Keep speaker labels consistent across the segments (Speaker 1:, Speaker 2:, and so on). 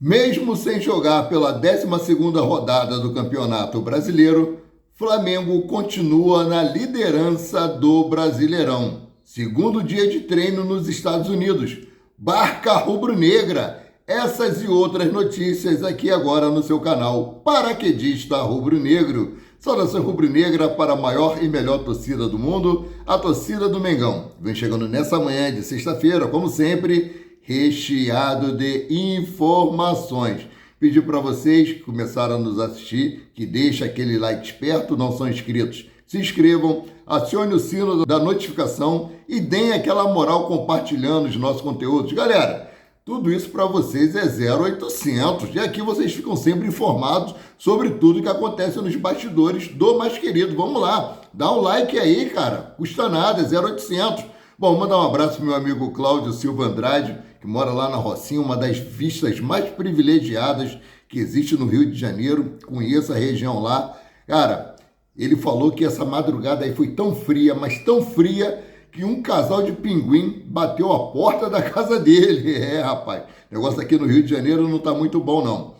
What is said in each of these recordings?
Speaker 1: Mesmo sem jogar pela 12ª rodada do Campeonato Brasileiro, Flamengo continua na liderança do Brasileirão. Segundo dia de treino nos Estados Unidos. Barca Rubro-Negra. Essas e outras notícias aqui agora no seu canal Paraquedista Rubro-Negro. Saudação rubro-negra para a maior e melhor torcida do mundo, a torcida do Mengão. Vem chegando nessa manhã de sexta-feira, como sempre, recheado de informações. Pedir para vocês que começaram a nos assistir, que deixem aquele like esperto, não são inscritos, se inscrevam, acione o sino da notificação e deem aquela moral compartilhando os nossos conteúdos. Galera, tudo isso para vocês é 0800 e aqui vocês ficam sempre informados sobre tudo que acontece nos bastidores do mais querido. Vamos lá, dá um like aí, cara, custa nada, é 0800. Bom, mandar um abraço pro meu amigo Cláudio Silva Andrade, que mora lá na Rocinha, uma das vistas mais privilegiadas que existe no Rio de Janeiro. Conheço a região lá. Cara, ele falou que essa madrugada aí foi tão fria, mas tão fria, que um casal de pinguim bateu a porta da casa dele. Rapaz, o negócio aqui no Rio de Janeiro não tá muito bom, não.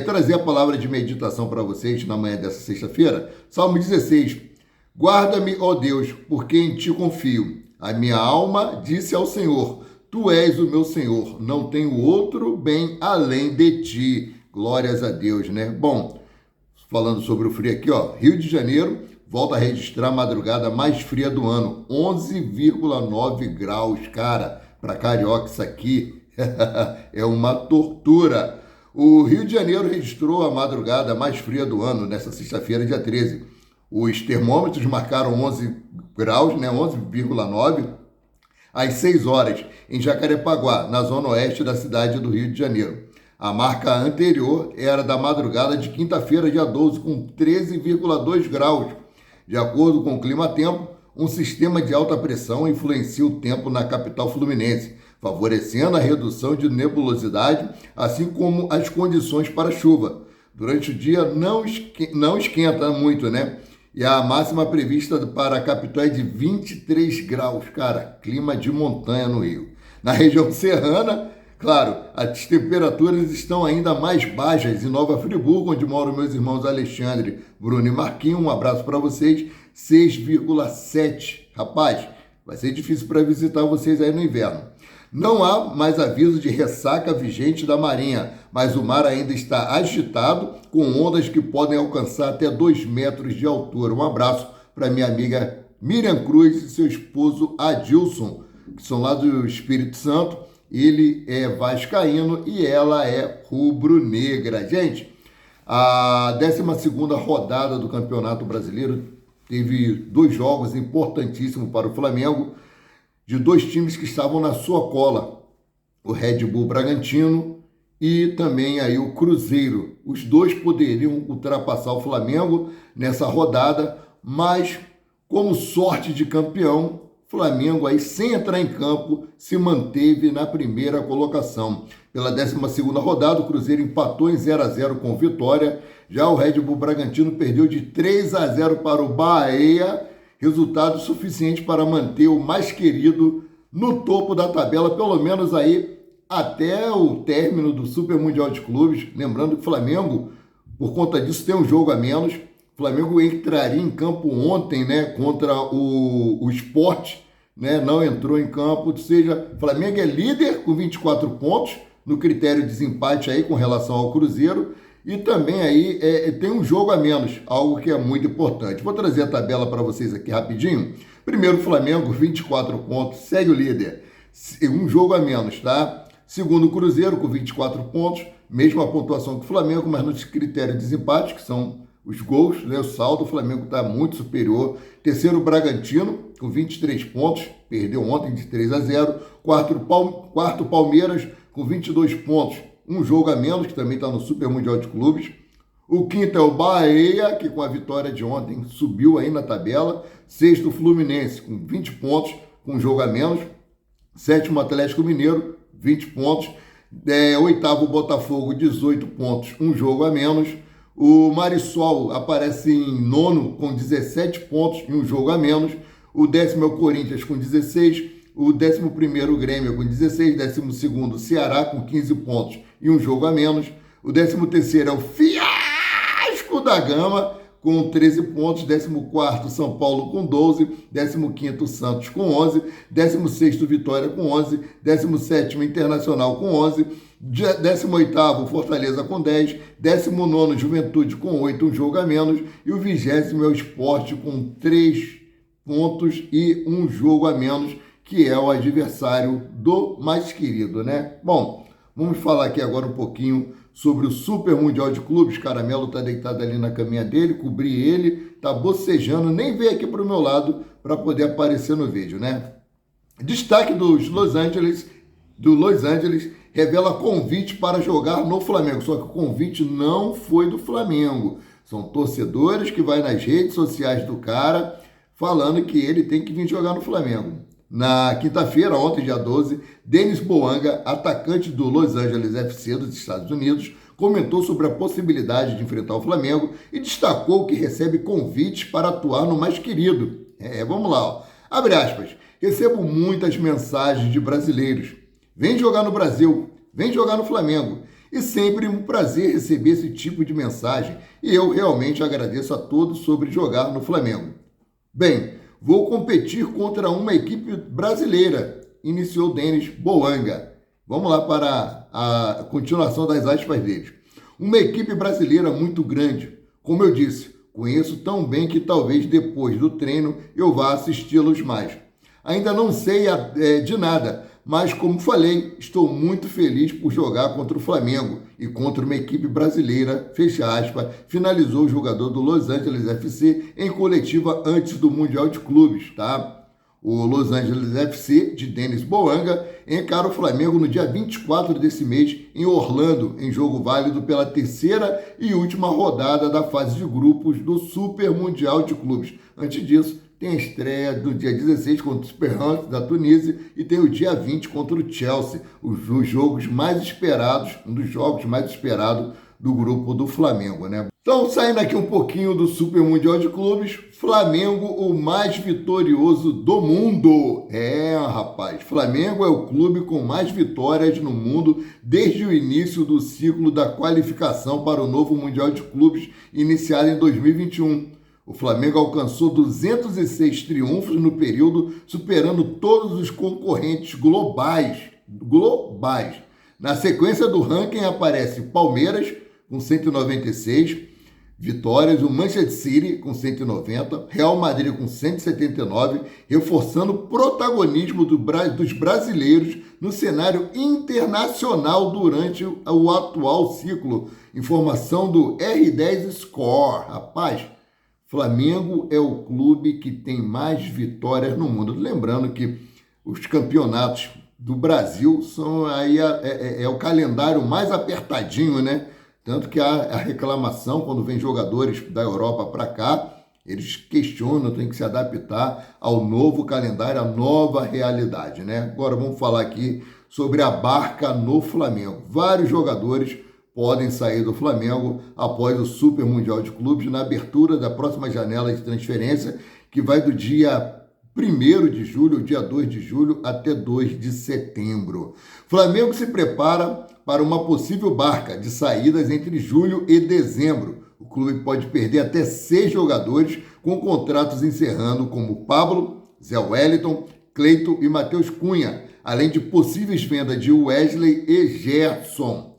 Speaker 1: Trazer a palavra de meditação para vocês na manhã dessa sexta-feira. Salmo 16. Guarda-me, ó Deus, porque em ti confio. A minha alma disse ao Senhor, tu és o meu Senhor, não tenho outro bem além de ti. Glórias a Deus, né? Bom, falando sobre o frio aqui, ó, Rio de Janeiro volta a registrar a madrugada mais fria do ano, 11,9 graus, cara. Para carioca isso aqui é uma tortura. O Rio de Janeiro registrou a madrugada mais fria do ano, nessa sexta-feira, dia 13. Os termômetros marcaram 11 graus, né, 11,9, às 6 horas, em Jacarepaguá, na zona oeste da cidade do Rio de Janeiro. A marca anterior era da madrugada de quinta-feira, dia 12, com 13,2 graus. De acordo com o Climatempo, um sistema de alta pressão influencia o tempo na capital fluminense, favorecendo a redução de nebulosidade, assim como as condições para chuva. Durante o dia não esquenta muito, né? E a máxima prevista para a capital é de 23 graus, cara, clima de montanha no Rio. Na região serrana, claro, as temperaturas estão ainda mais baixas. Em Nova Friburgo, onde moram meus irmãos Alexandre, Bruno e Marquinhos, um abraço para vocês, 6,7. Rapaz, vai ser difícil para visitar vocês aí no inverno. Não há mais aviso de ressaca vigente da Marinha, mas o mar ainda está agitado, com ondas que podem alcançar até 2 metros de altura. Um abraço para minha amiga Miriam Cruz e seu esposo Adilson, que são lá do Espírito Santo. Ele é vascaíno e ela é rubro-negra. Gente, a 12ª rodada do Campeonato Brasileiro teve 2 jogos importantíssimos para o Flamengo, de 2 times que estavam na sua cola, o Red Bull Bragantino e também aí o Cruzeiro. Os dois poderiam ultrapassar o Flamengo nessa rodada, mas como sorte de campeão, o Flamengo aí sem entrar em campo se manteve na primeira colocação. Pela 12ª rodada, o Cruzeiro empatou em 0-0 com Vitória, já o Red Bull Bragantino perdeu de 3-0 para o Bahia, resultado suficiente para manter o mais querido no topo da tabela, pelo menos aí até o término do Super Mundial de Clubes. Lembrando que o Flamengo, por conta disso, tem um jogo a menos. O Flamengo entraria em campo ontem, né, contra o Sport, né, não entrou em campo, ou seja, o Flamengo é líder com 24 pontos, no critério de desempate aí com relação ao Cruzeiro, e também aí tem um jogo a menos, algo que é muito importante. Vou trazer a tabela para vocês aqui rapidinho. Primeiro, Flamengo, 24 pontos, segue o líder. Um jogo a menos, tá? Segundo, Cruzeiro, com 24 pontos, mesma pontuação que o Flamengo, mas nos critérios de desempate, que são os gols, né? O saldo, o Flamengo está muito superior. Terceiro, Bragantino, com 23 pontos, perdeu ontem de 3-0. Quarto, Palmeiras, com 22 pontos, um jogo a menos, que também está no Super Mundial de Clubes. O quinto é o Bahia, que com a vitória de ontem subiu aí na tabela. Sexto, Fluminense, com 20 pontos, com um jogo a menos. Sétimo, Atlético Mineiro, 20 pontos. Oitavo, Botafogo, 18 pontos, um jogo a menos. O Marisol aparece em nono, com 17 pontos e um jogo a menos. O 10º é o Corinthians, com 16. o 11º Grêmio com 16, 12º Ceará com 15 pontos e um jogo a menos. O 13º é o Fiasco da Gama com 13 pontos, 14º São Paulo com 12, 15º Santos com 11, 16º Vitória com 11, 17º Internacional com 11, 18º Fortaleza com 10, 19º Juventude com 8, um jogo a menos, e o 20º é o Sport com 3 pontos e um jogo a menos, que é o adversário do mais querido, né? Bom, vamos falar aqui agora um pouquinho sobre o Super Mundial de Clubes. Caramelo tá deitado ali na caminha dele, cobri ele, tá bocejando, nem veio aqui pro meu lado para poder aparecer no vídeo, né? Destaque do Los Angeles revela convite para jogar no Flamengo, só que o convite não foi do Flamengo. São torcedores que vai nas redes sociais do cara falando que ele tem que vir jogar no Flamengo. Na quinta-feira, ontem, dia 12, Denis Bouanga, atacante do Los Angeles FC dos Estados Unidos, comentou sobre a possibilidade de enfrentar o Flamengo e destacou que recebe convites para atuar no mais querido. Vamos lá, ó. Abre aspas. Recebo muitas mensagens de brasileiros. Vem jogar no Brasil, vem jogar no Flamengo. E sempre um prazer receber esse tipo de mensagem. E eu realmente agradeço a todos sobre jogar no Flamengo. Bem, vou competir contra uma equipe brasileira, iniciou Denis Bouanga. Vamos lá para a continuação das aspas dele. Uma equipe brasileira muito grande. Como eu disse, conheço tão bem que talvez depois do treino eu vá assisti-los mais. Ainda não sei de nada, mas como falei, estou muito feliz por jogar contra o Flamengo e contra uma equipe brasileira, fecha aspas, finalizou o jogador do Los Angeles FC em coletiva antes do Mundial de Clubes, tá? O Los Angeles FC, de Denis Bouanga, encara o Flamengo no dia 24 desse mês em Orlando, em jogo válido pela terceira e última rodada da fase de grupos do Super Mundial de Clubes. Antes disso, tem a estreia do dia 16 contra o Esperance da Tunísia e tem o dia 20 contra o Chelsea, um dos jogos mais esperados do grupo do Flamengo, né? Então, saindo aqui um pouquinho do Super Mundial de Clubes, Flamengo, o mais vitorioso do mundo. Rapaz, Flamengo é o clube com mais vitórias no mundo desde o início do ciclo da qualificação para o novo Mundial de Clubes, iniciado em 2021. O Flamengo alcançou 206 triunfos no período, superando todos os concorrentes globais. Na sequência do ranking aparece Palmeiras, com 196 vitórias, o Manchester City, com 190, Real Madrid, com 179, reforçando o protagonismo dos brasileiros no cenário internacional durante o atual ciclo. Informação do R10 Score. Rapaz, Flamengo é o clube que tem mais vitórias no mundo. Lembrando que os campeonatos do Brasil são aí o calendário mais apertadinho, né? Tanto que a reclamação, quando vem jogadores da Europa para cá, eles questionam, tem que se adaptar ao novo calendário, à nova realidade, né? Agora vamos falar aqui sobre a barca no Flamengo. Vários jogadores podem sair do Flamengo após o Super Mundial de Clubes na abertura da próxima janela de transferência, que vai do dia 1º de julho, dia 2 de julho, até 2 de setembro. Flamengo se prepara para uma possível barca de saídas entre julho e dezembro. O clube pode perder até 6 jogadores com contratos encerrando, como Pablo, Zé Wellington, Cleiton e Matheus Cunha, além de possíveis vendas de Wesley e Gerson.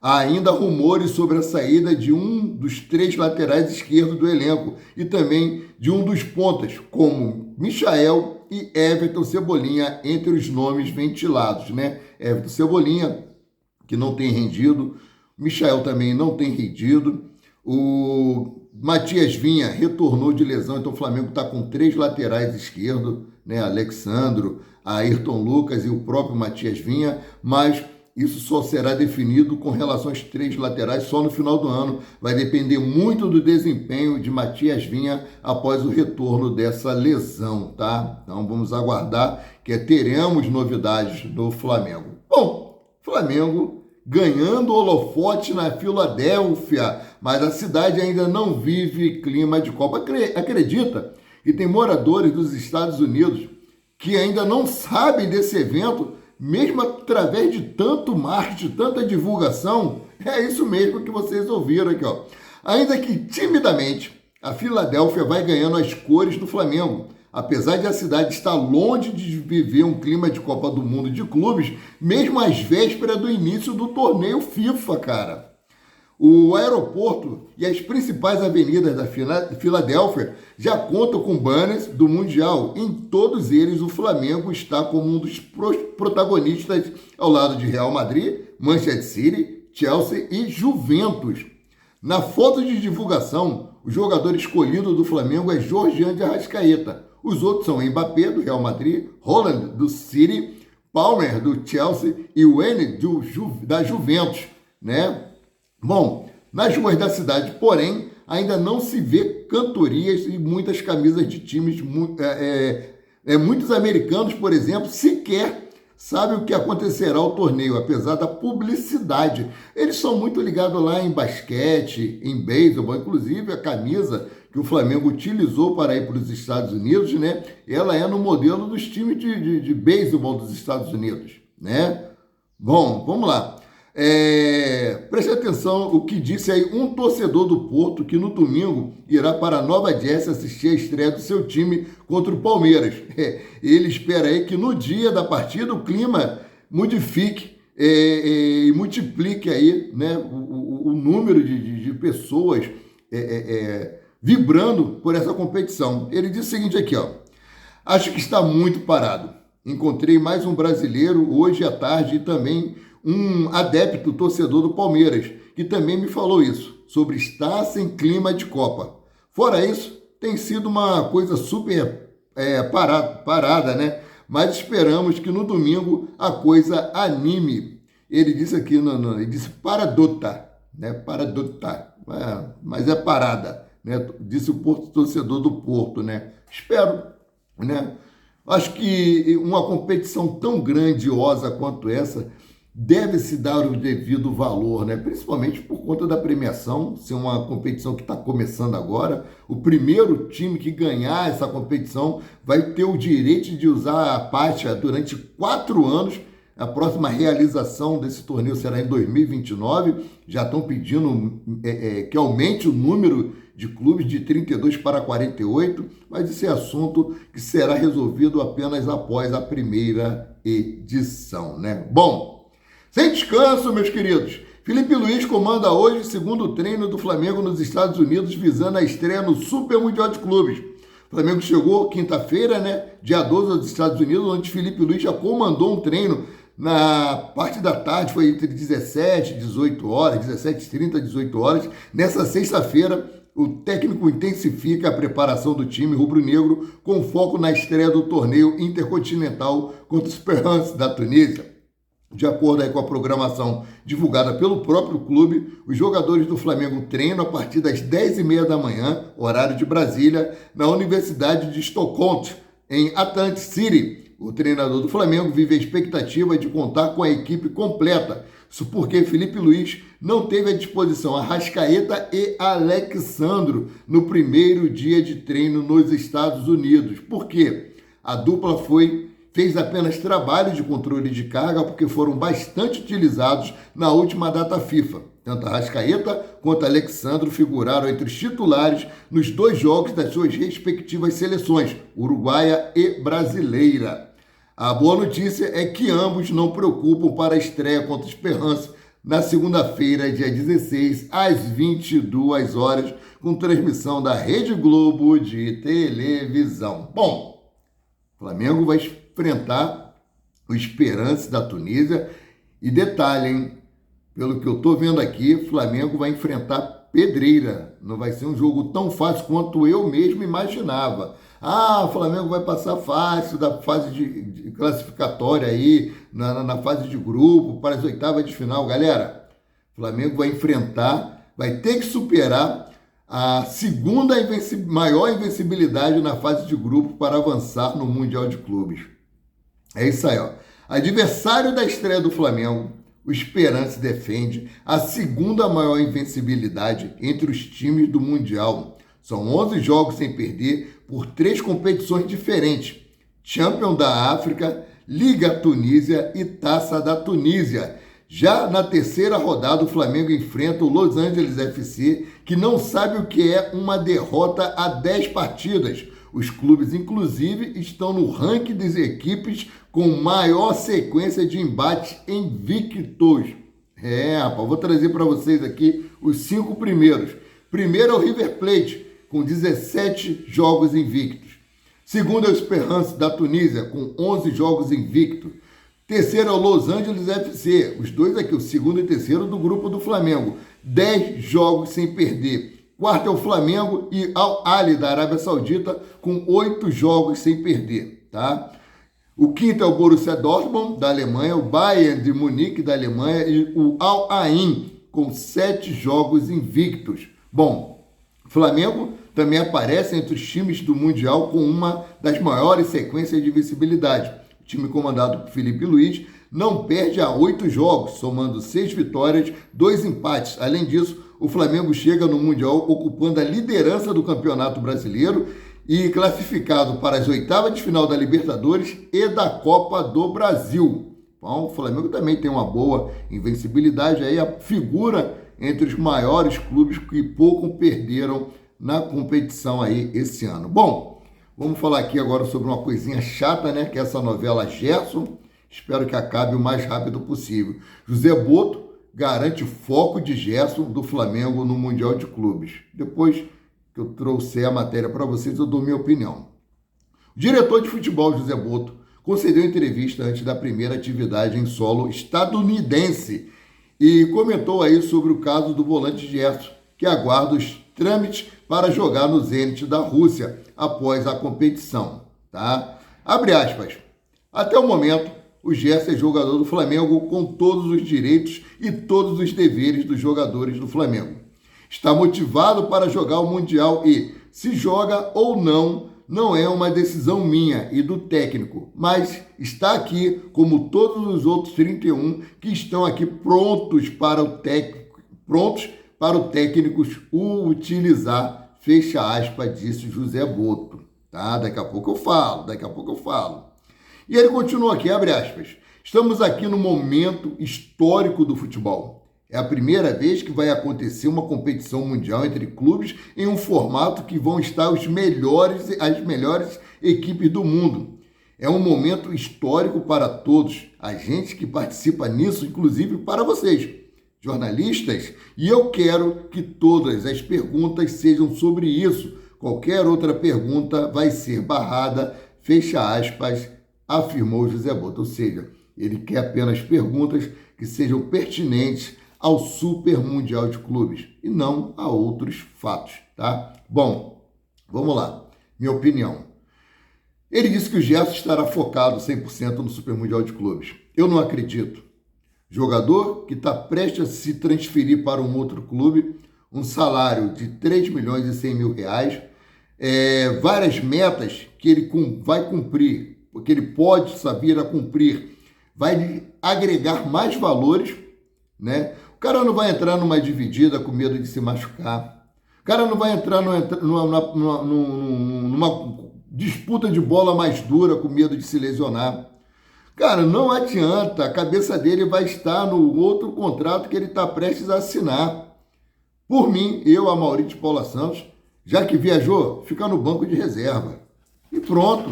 Speaker 1: Há ainda rumores sobre a saída de um dos 3 laterais esquerdos do elenco e também de um dos pontas, como Michael e Everton Cebolinha, entre os nomes ventilados, né? Everton Cebolinha, que não tem rendido, Michael também não tem rendido, o Matias Vinha retornou de lesão, então o Flamengo está com 3 laterais esquerdos, né? Alexandro, Ayrton Lucas e o próprio Matias Vinha, mas isso só será definido com relação aos 3 laterais só no final do ano. Vai depender muito do desempenho de Matias Vinha após o retorno dessa lesão, tá? Então vamos aguardar que teremos novidades do Flamengo. Bom, Flamengo ganhando holofote na Filadélfia, mas a cidade ainda não vive clima de Copa. Acredita que tem moradores dos Estados Unidos que ainda não sabem desse evento, mesmo através de tanto marketing, tanta divulgação. É isso mesmo que vocês ouviram aqui, ó. Ainda que timidamente, a Filadélfia vai ganhando as cores do Flamengo. Apesar de a cidade estar longe de viver um clima de Copa do Mundo de clubes, mesmo às vésperas do início do torneio FIFA, cara. O aeroporto e as principais avenidas da Filadélfia já contam com banners do Mundial. Em todos eles, o Flamengo está como um dos protagonistas ao lado de Real Madrid, Manchester City, Chelsea e Juventus. Na foto de divulgação, o jogador escolhido do Flamengo é Georgian de Arrascaeta. Os outros são Mbappé, do Real Madrid, Haaland, do City, Palmer, do Chelsea e Wayne, da Juventus, né? Bom, nas ruas da cidade, porém, ainda não se vê cantorias e muitas camisas de times. Muitos americanos, por exemplo, sequer sabem o que acontecerá ao torneio, apesar da publicidade. Eles são muito ligados lá em basquete, em beisebol, inclusive a camisa que o Flamengo utilizou para ir para os Estados Unidos, né? Ela é no modelo dos times de beisebol dos Estados Unidos, né? Bom, vamos lá. Preste atenção o que disse aí um torcedor do Porto que no domingo irá para Nova Jersey assistir a estreia do seu time contra o Palmeiras. Ele espera aí que no dia da partida o clima modifique e multiplique aí, né, o número de pessoas vibrando por essa competição. Ele disse o seguinte aqui, ó: acho que está muito parado. Encontrei mais um brasileiro hoje à tarde e também um adepto torcedor do Palmeiras, que também me falou isso, sobre estar sem clima de Copa. Fora isso, tem sido uma coisa super parada, né? Mas esperamos que no domingo a coisa anime. Ele disse aqui, ele disse paradota, né? Paradota, mas é parada, né? Disse o torcedor do Porto, né? Espero, né? Acho que uma competição tão grandiosa quanto essa deve se dar o devido valor, né? Principalmente por conta da premiação, ser uma competição que está começando agora. O primeiro time que ganhar essa competição vai ter o direito de usar a faixa durante 4 anos. A próxima realização desse torneio será em 2029. Já estão pedindo que aumente o número de clubes de 32 para 48, mas esse é assunto que será resolvido apenas após a primeira edição, né? Bom, sem descanso, meus queridos, Felipe Luiz comanda hoje o segundo treino do Flamengo nos Estados Unidos, visando a estreia no Super Mundial de Clubes. O Flamengo chegou quinta-feira, né, dia 12 aos Estados Unidos, onde Felipe Luiz já comandou um treino na parte da tarde, foi entre 17 e 18 horas, 17h30 e 18 horas. Nessa sexta-feira, o técnico intensifica a preparação do time rubro-negro com foco na estreia do torneio intercontinental contra o Esperance da Tunísia. De acordo aí com a programação divulgada pelo próprio clube, os jogadores do Flamengo treinam a partir das 10h30 da manhã, horário de Brasília, na Universidade de Estocolmo, em Atlantic City. O treinador do Flamengo vive a expectativa de contar com a equipe completa. Isso porque Felipe Luiz não teve à disposição Arrascaeta e Alexandro no primeiro dia de treino nos Estados Unidos. Por quê? A dupla fez apenas trabalho de controle de carga porque foram bastante utilizados na última data FIFA. Tanto Arrascaeta quanto Alexandro figuraram entre os titulares nos 2 jogos das suas respectivas seleções, uruguaia e brasileira. A boa notícia é que ambos não preocupam para a estreia contra o Esperance na segunda-feira, dia 16, às 22 horas, com transmissão da Rede Globo de televisão. Bom, o Flamengo vai enfrentar o Esperance da Tunísia. E detalhe, hein? Pelo que eu estou vendo aqui, o Flamengo vai enfrentar pedreira. Não vai ser um jogo tão fácil quanto eu mesmo imaginava. O Flamengo vai passar fácil da fase de classificatória aí, na fase de grupo, para as oitavas de final. Galera, o Flamengo vai enfrentar, vai ter que superar a segunda maior invencibilidade na fase de grupo para avançar no Mundial de Clubes. É isso aí, ó. Adversário da estreia do Flamengo, o Esperance defende a segunda maior invencibilidade entre os times do Mundial. São 11 jogos sem perder por 3 competições diferentes. Champions da África, Liga Tunísia e Taça da Tunísia. Já na terceira rodada, o Flamengo enfrenta o Los Angeles FC, que não sabe o que é uma derrota a 10 partidas. Os clubes, inclusive, estão no ranking das equipes com maior sequência de embates invictos. Rapaz, vou trazer para vocês aqui os 5 primeiros. Primeiro é o River Plate, com 17 jogos invictos. Segundo é o Esperance da Tunísia, com 11 jogos invictos. Terceiro é o Los Angeles FC, os dois aqui, o segundo e terceiro do grupo do Flamengo. 10 jogos sem perder. Quarto é o Flamengo e Al Ahly da Arábia Saudita, com 8 jogos sem perder, tá? O quinto é o Borussia Dortmund, da Alemanha, o Bayern de Munique, da Alemanha, e o Al Ain, com 7 jogos invictos. Bom, o Flamengo também aparece entre os times do Mundial com uma das maiores sequências de visibilidade. O time comandado por Felipe Luiz não perde há 8 jogos, somando 6 vitórias, 2 empates. Além disso, o Flamengo chega no Mundial ocupando a liderança do Campeonato Brasileiro e classificado para as oitavas de final da Libertadores e da Copa do Brasil. Então, o Flamengo também tem uma boa invencibilidade, aí a figura entre os maiores clubes que pouco perderam na competição aí esse ano. Bom, vamos falar aqui agora sobre uma coisinha chata, né, que é essa novela Gerson. Espero que acabe o mais rápido possível. José Boto garante foco de Gerson do Flamengo no Mundial de Clubes. Depois que eu trouxer a matéria para vocês, eu dou minha opinião. O diretor de futebol, José Boto, concedeu entrevista antes da primeira atividade em solo estadunidense e comentou aí sobre o caso do volante Gerson, que aguarda os trâmites para jogar no Zenit da Rússia após a competição, tá? Abre aspas. Até o momento, o Gerson é jogador do Flamengo com todos os direitos e todos os deveres dos jogadores do Flamengo. Está motivado para jogar o Mundial e, se joga ou não, não é uma decisão minha e do técnico, mas está aqui como todos os outros 31 que estão aqui prontos para o técnico o utilizar, fecha aspas, disse José Boto. Tá? Daqui a pouco eu falo. E ele continua aqui, abre aspas. Estamos aqui no momento histórico do futebol. É a primeira vez que vai acontecer uma competição mundial entre clubes em um formato que vão estar as melhores equipes do mundo. É um momento histórico para todos, a gente que participa nisso, inclusive para vocês, jornalistas, e eu quero que todas as perguntas sejam sobre isso. Qualquer outra pergunta vai ser barrada, fecha aspas, afirmou José Boto. Ou seja, ele quer apenas perguntas que sejam pertinentes ao Super Mundial de Clubes e não a outros fatos, tá? Bom, vamos lá. Minha opinião. Ele disse que o Gerson estará focado 100% no Super Mundial de Clubes. Eu não acredito. Jogador que está prestes a se transferir para um outro clube, um salário de 3 milhões e 100 mil reais, várias metas que ele vai cumprir, que ele pode vir a cumprir, vai agregar mais valores, né? O cara não vai entrar numa dividida com medo de se machucar. O cara não vai entrar numa disputa de bola mais dura com medo de se lesionar. Cara, não adianta. A cabeça dele vai estar no outro contrato que ele está prestes a assinar. Por mim, eu, Amaury de Paula Santos, já que viajou, fica no banco de reserva. E pronto.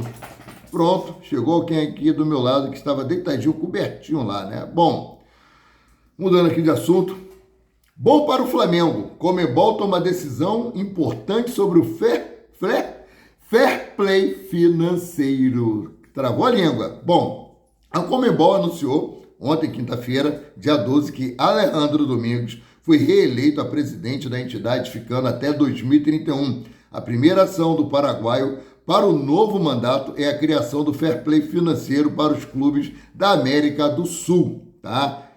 Speaker 1: Chegou alguém aqui do meu lado que estava deitadinho, cobertinho lá, né? Bom, mudando aqui de assunto. Bom para o Flamengo. Conmebol toma decisão importante sobre o fair play financeiro. Travou a língua. Bom, a Conmebol anunciou ontem, quinta-feira, dia 12, que Alejandro Domingos foi reeleito a presidente da entidade, ficando até 2031. A primeira ação do paraguaio para o novo mandato é a criação do fair play financeiro para os clubes da América do Sul, tá?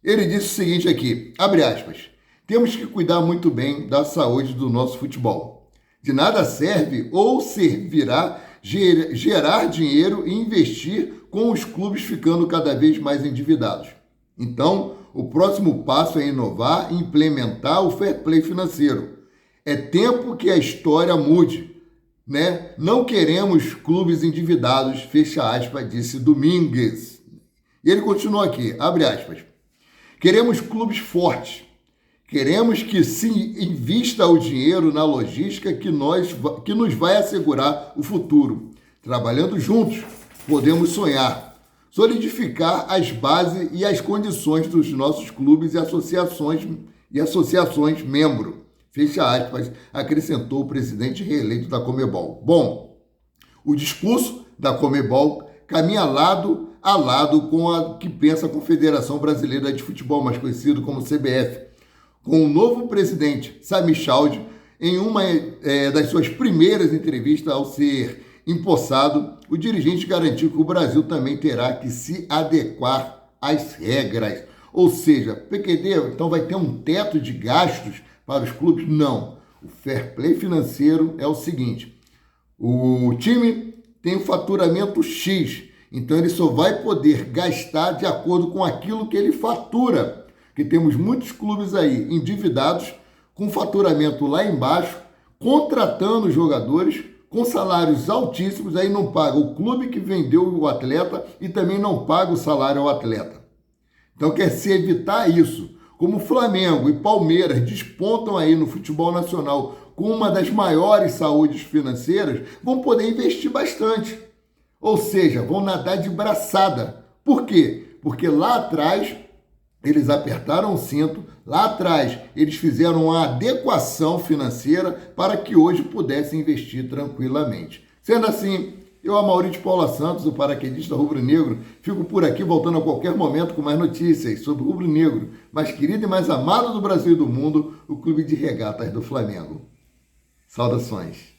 Speaker 1: Ele disse o seguinte aqui, abre aspas, temos que cuidar muito bem da saúde do nosso futebol. De nada serve ou servirá gerar dinheiro e investir com os clubes ficando cada vez mais endividados. Então, o próximo passo é inovar e implementar o fair play financeiro. É tempo que a história mude. né? Não queremos clubes endividados, fecha aspas, disse Domingues. E ele continua aqui, abre aspas. Queremos clubes fortes. Queremos que se invista o dinheiro na logística que nos vai assegurar o futuro. Trabalhando juntos, podemos sonhar, solidificar as bases e as condições dos nossos clubes e associações membro. Fecha aspas, acrescentou o presidente reeleito da Conmebol. Bom, o discurso da Conmebol caminha lado a lado com a que pensa a Confederação Brasileira de Futebol, mais conhecido como CBF, com o novo presidente, Sami Khedira, em uma das suas primeiras entrevistas ao ser empossado, o dirigente garantiu que o Brasil também terá que se adequar às regras. Ou seja, PQD, então vai ter um teto de gastos para os clubes? Não. O fair play financeiro é o seguinte, o time tem um faturamento X, então ele só vai poder gastar de acordo com aquilo que ele fatura. Que temos muitos clubes aí endividados, com faturamento lá embaixo, contratando jogadores com salários altíssimos, aí não paga o clube que vendeu o atleta e também não paga o salário ao atleta. Então quer se evitar isso. Como Flamengo e Palmeiras despontam aí no futebol nacional com uma das maiores saúdes financeiras, vão poder investir bastante. Ou seja, vão nadar de braçada. Por quê? Porque lá atrás eles apertaram o cinto, lá atrás eles fizeram uma adequação financeira para que hoje pudessem investir tranquilamente. Sendo assim, eu, Amaury de Paula Santos, o paraquedista rubro-negro, fico por aqui voltando a qualquer momento com mais notícias sobre o rubro-negro, mais querido e mais amado do Brasil e do mundo, o Clube de Regatas do Flamengo. Saudações!